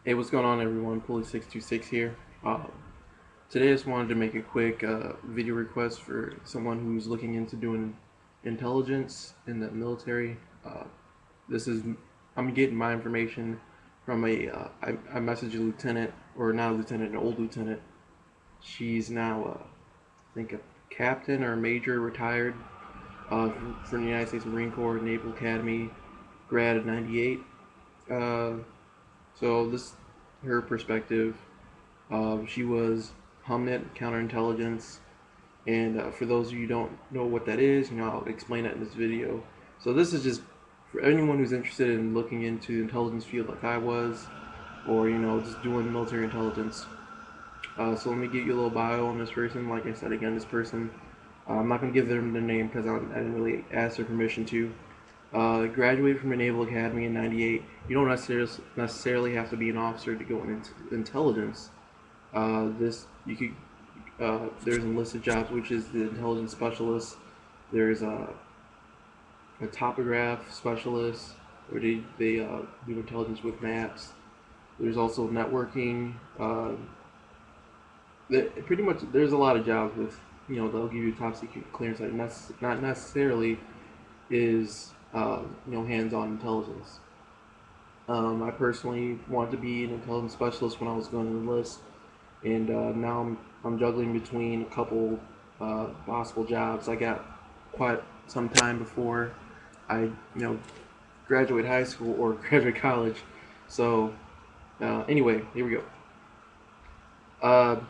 Hey, what's going on, everyone? Pulley626 here. Today, I just wanted to make a quick video request for someone who's looking into doing intelligence in the military. This is I'm getting my information from I messaged a lieutenant, or not a lieutenant, an old lieutenant. She's now, I think, a captain or a major, retired from the United States Marine Corps Naval Academy, grad of '98. Uh, so this, her perspective. She was HUMNet counterintelligence, and for those of you who don't know what that is, I'll explain that in this video. So this is just for anyone who's interested in looking into the intelligence field like I was, or just doing military intelligence. So let me give you a little bio on this person. Like I said, again, this person, I'm not going to give them their name because I didn't really ask their permission to. Graduated from the Naval Academy in '98. You don't necessarily have to be an officer to go into intelligence. This you could there's enlisted jobs, which is the intelligence specialist. There's a topograph specialist, where they do intelligence with maps. There's also networking. Pretty much there's a lot of jobs with they'll give you top secret clearance. Like not necessarily is hands-on intelligence. I personally wanted to be an intelligence specialist when I was going to enlist, and now I'm juggling between a couple possible jobs. I got quite some time before I graduate high school or graduate college. So anyway, here we go. Uh,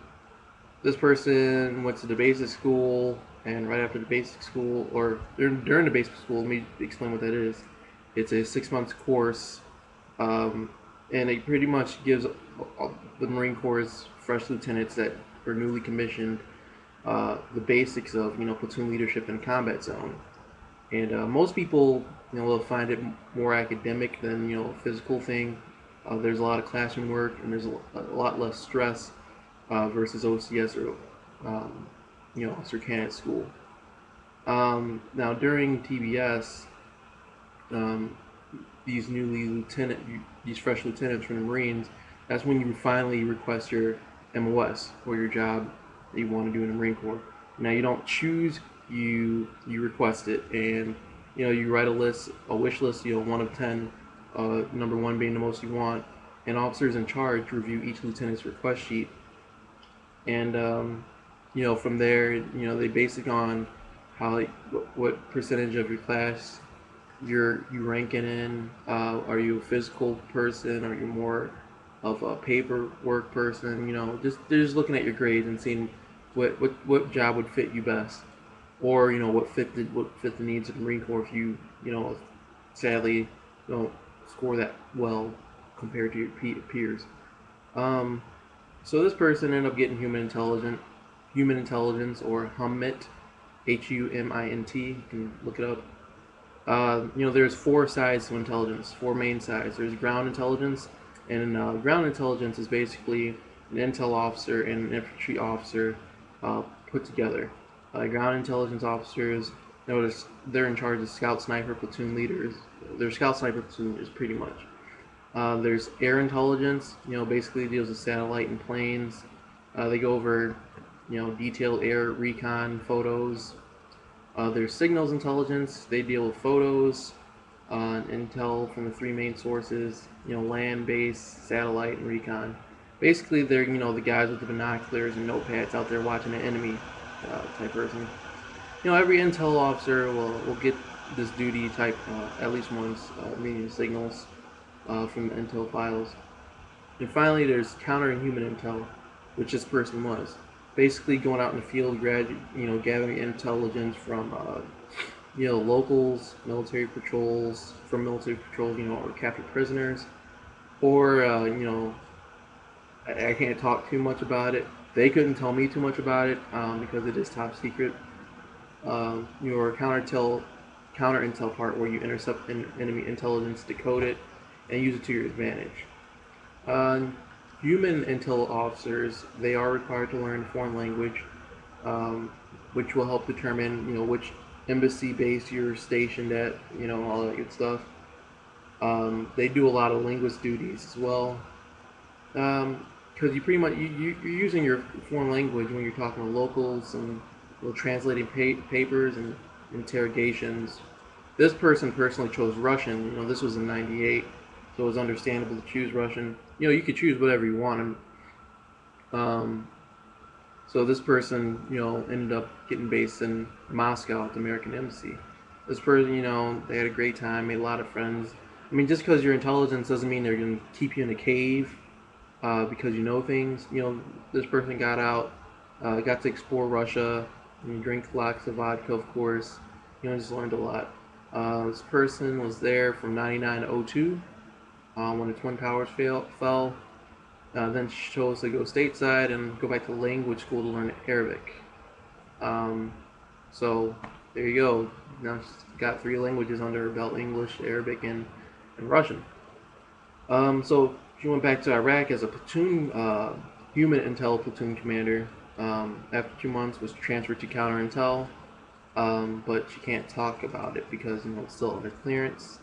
this person went to the basic school, and right after the basic school, or during the basic school, let me explain what that is. It's a 6 month course, and it pretty much gives the Marine Corps' fresh lieutenants that are newly commissioned the basics of platoon leadership in a combat zone. And most people will find it more academic than a physical thing. There's a lot of classroom work, and there's a lot less stress versus OCS or officer candidate school. Now during TBS, um, these fresh lieutenants from the Marines, that's when you finally request your MOS, or your job that you want to do in the Marine Corps. Now you don't choose, you request it, and you write a wish list, 1 of 10, number 1 being the most you want, and officers in charge review each lieutenant's request sheet, and from there, they base it on how what percentage of your class you ranking in. Are you a physical person? Are you more of a paperwork person? They're just looking at your grades and seeing what job would fit you best, or what fit the needs of the Marine Corps if you sadly don't score that well compared to your peers. Um, so this person ended up getting human intelligence, or HUMINT, HUMINT. You can look it up. There's 4 sides to intelligence, 4 main sides. There's ground intelligence, and ground intelligence is basically an intel officer and an infantry officer put together. Ground intelligence officers, notice they're in charge of scout sniper platoon leaders. Their scout sniper platoon is pretty much. There's air intelligence, basically deals with satellite and planes. They go over, detailed air recon photos. There's signals intelligence. They deal with photos, intel from the 3 main sources, land, base, satellite, and recon. Basically, they're the guys with the binoculars and notepads out there watching an enemy type person. Every intel officer will get this duty type at least once, reading signals from the intel files. And finally, there's counter-human intel, which this person was. Basically, going out in the field, gathering intelligence from, locals, military patrols, or captured prisoners, or, I can't talk too much about it. They couldn't tell me too much about it because it is top secret. Your counter intel part, where you intercept enemy intelligence, decode it, and use it to your advantage. Uh, Human intel officers, they are required to learn foreign language, which will help determine which embassy base you're stationed at, all that good stuff. They do a lot of linguist duties as well. Because you pretty much you're using your foreign language when you're talking to locals and translating papers and interrogations. This person personally chose Russian. This was in '98, so it was understandable to choose Russian. You could choose whatever you want. Um, so this person, ended up getting based in Moscow at the American Embassy. This person, they had a great time, made a lot of friends. I mean, just because your intelligence doesn't mean they're going to keep you in a cave because you know things. This person got out, got to explore Russia, and drink lots of vodka, of course. Just learned a lot. This person was there from '99 to '02 when the Twin Towers fell. Then she chose to go stateside and go back to language school to learn Arabic. Um, so there you go. Now she's got 3 languages under her belt: English, Arabic, and Russian. So she went back to Iraq as a platoon, human intel platoon commander. After 2 months, was transferred to counter intel, but she can't talk about it because it's still under clearance.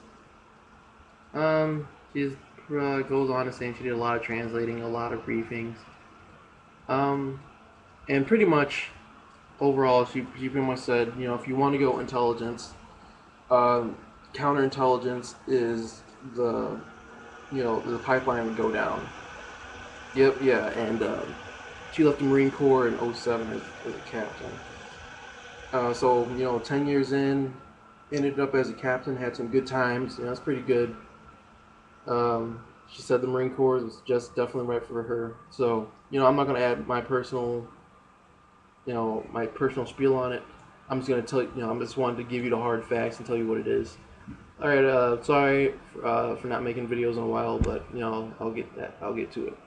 She goes on to saying she did a lot of translating, a lot of briefings, um, and pretty much overall, she pretty much said, if you want to go intelligence, counterintelligence is the pipeline would go down. Yep, yeah, and she left the Marine Corps in '07 as a captain. So 10 years in, ended up as a captain, had some good times. That's pretty good. She said the Marine Corps was just definitely right for her. So I'm not gonna add my personal spiel on it. I'm just gonna tell you. I'm just wanted to give you the hard facts and tell you what it is. All right. Sorry for not making videos in a while, but I'll get to it.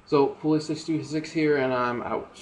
So, Police 626 here, and I'm out.